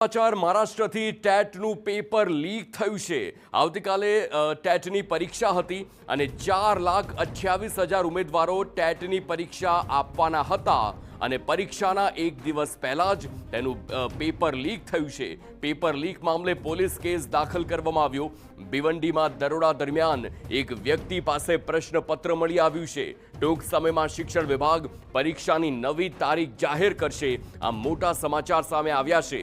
સમાચાર મહારાષ્ટ્રથી ટેટનું paper leak થયું છે। આવતીકાલે ટેટની પરીક્ષા હતી અને 4,28,000 ઉમેદવારો ટેટની પરીક્ષા આપવાના હતા અને પરીક્ષાના એક દિવસ પહેલા જ તેનું પેપર લીક થયું છે। પેપર લીક મામલે પોલીસ કેસ દાખલ કરવામાં આવ્યો। ભિવંડીમાં દરોડા દરમિયાન એક વ્યક્તિ પાસે પ્રશ્નપત્ર મળી આવ્યું છે। ટૂંક સમયમાં શિક્ષણ વિભાગ પરીક્ષાની નવી તારીખ જાહેર કરશે। આ મોટા સમાચાર સામે આવ્યા છે।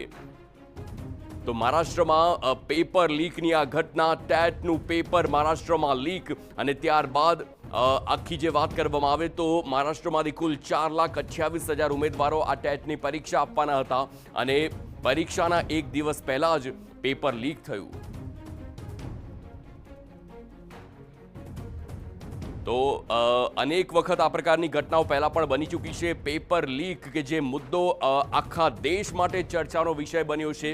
તો મહારાષ્ટ્રમાં પેપર લીકની આ ઘટના, ટેટનું પેપર મહારાષ્ટ્રમાં લીક અને ત્યારબાદ આખી જે વાત કરવામાં આવે તો મહારાષ્ટ્રમાંથી કુલ 4,28,000 ઉમેદવારો આ ટેટની પરીક્ષા આપવાના હતા અને પરીક્ષાના એક દિવસ પહેલા જ પેપર લીક થયું। તો અનેક વખત આ પ્રકારની ઘટનાઓ પહેલા પણ બની ચૂકી છે। પેપર લીક કે જે મુદ્દો આખા દેશ માટે ચર્ચાનો વિષય બન્યો છે।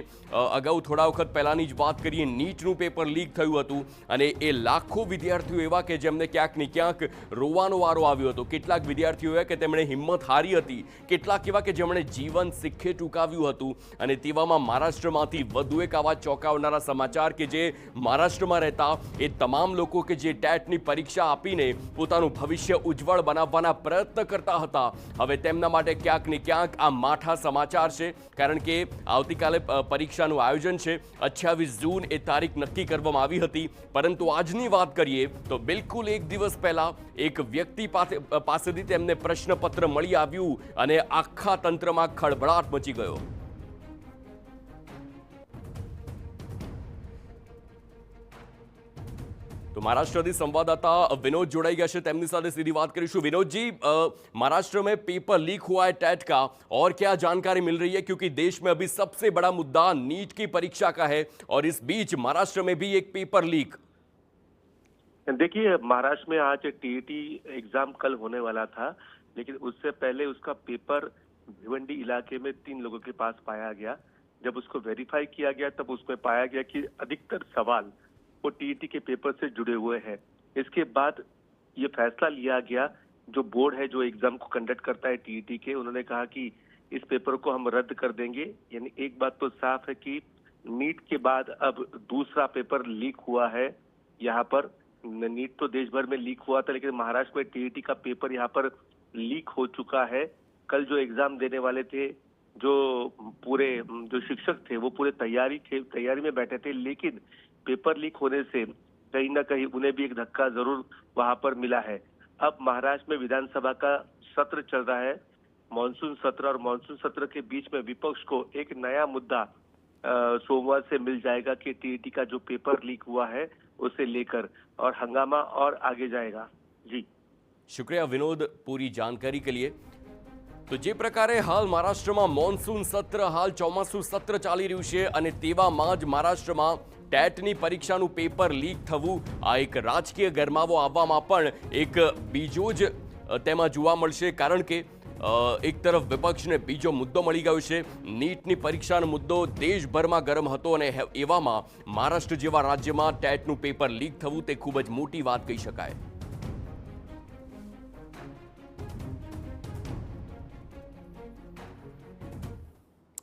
અગાઉ થોડા વખત પહેલાની જ વાત કરીએ, નીટનું પેપર લીક થયું હતું અને એ લાખો વિદ્યાર્થીઓ એવા કે જેમને ક્યાંક ને ક્યાંક રોવાનો વારો આવ્યો હતો। કેટલાક વિદ્યાર્થીઓ એવા કે તેમણે હિંમત હારી હતી, કેટલાક એવા કે જેમણે જીવન શીખે ટૂંકાવ્યું હતું અને તેવામાં મહારાષ્ટ્રમાંથી વધુ એક આવા ચોંકાવનારા સમાચાર કે જે મહારાષ્ટ્રમાં રહેતા એ તમામ લોકો કે જે ટેટની પરીક્ષા આપીને પોતાનું ભવિષ્ય ઉજ્જવળ બનાવવાના પ્રયત્ન કરતા હતા, હવે તેમના માટે ક્યાંક ને ક્યાંક આ માઠા સમાચાર છે। કારણ કે આવતીકાલે પરીક્ષાનું આયોજન છે। 28 જૂન એ તારીખ નક્કી કરવામાં આવી હતી, પરંતુ આજની વાત કરીએ તો બિલકુલ એક દિવસ પહેલા એક વ્યક્તિ પાસેથી તેમને પ્રશ્નપત્ર મળી આવ્યું અને આખા તંત્રમાં ખળભળાટ મચી ગયો। तो महाराष्ट्र संवाददाता विनोद जोड़ाई गया है, તેમની સાથે सीधी बात करीशू। विनोद जी, महाराष्ट्र में पेपर लीक हुआ है टेट का, और क्या जानकारी मिल रही है, क्योंकि देश में अभी सबसे बड़ा मुद्दा नीट की परीक्षा का है और इस बीच महाराष्ट्र में भी एक पेपर लीक। देखिए, महाराष्ट्र में आज टीईटी एग्जाम कल होने वाला था, लेकिन उससे पहले उसका पेपर भिवंडी इलाके में 3 लोगों के पास पाया गया। जब उसको वेरीफाई किया गया तब उसमें पाया गया कि अधिकतर सवाल वो टीईटी के पेपर से जुड़े हुए हैं। इसके बाद ये फैसला लिया गया, जो बोर्ड है जो एग्जाम को कंडक्ट करता है टीईटी के, उन्होंने कहा कि इस पेपर को हम रद्द कर देंगे। यानी एक बात तो साफ है कि नीट के बाद अब दूसरा पेपर लीक हुआ है। यहाँ पर नीट तो देश भर में लीक हुआ था, लेकिन महाराष्ट्र में टीईटी का पेपर यहाँ पर लीक हो चुका है। कल जो एग्जाम देने वाले थे, जो शिक्षक थे, वो पूरे तैयारी में बैठे थे, लेकिन पेपर लीक होने से कहीं ना कहीं उन्हें भी एक धक्का जरूर वहां पर मिला है। अब महाराष्ट्र में विधानसभा का सत्र चल रहा है, मानसून सत्र, और मानसून सत्र के बीच में विपक्ष को एक नया मुद्दा सोमवार से मिल जाएगा कि टीईटी का जो पेपर लीक हुआ है उसे लेकर, और हंगामा और आगे जाएगा। जी शुक्रिया विनोद पूरी जानकारी के लिए। तो जे प्रकारे हाल महाराष्ट्र में मॉनसून सत्र, हाल ચોમાસું સત્ર ચાલી રહ્યું છે અને તેવામાં જ મહારાષ્ટ્રમાં ટેટની પરીક્ષાનું પેપર લીક થવું, આ એક રાજકીય ગરમાવો આવવામાં પણ એક બીજો જ તેમાં જોવા મળશે। કારણ કે એક તરફ વિપક્ષને બીજો મુદ્દો મળી ગયો છે। નીટની પરીક્ષાનો મુદ્દો દેશભરમાં ગરમ હતો અને એવામાં મહારાષ્ટ્ર જેવા રાજ્યમાં ટેટનું પેપર લીક થવું તે ખૂબ જ મોટી વાત કહી શકાય।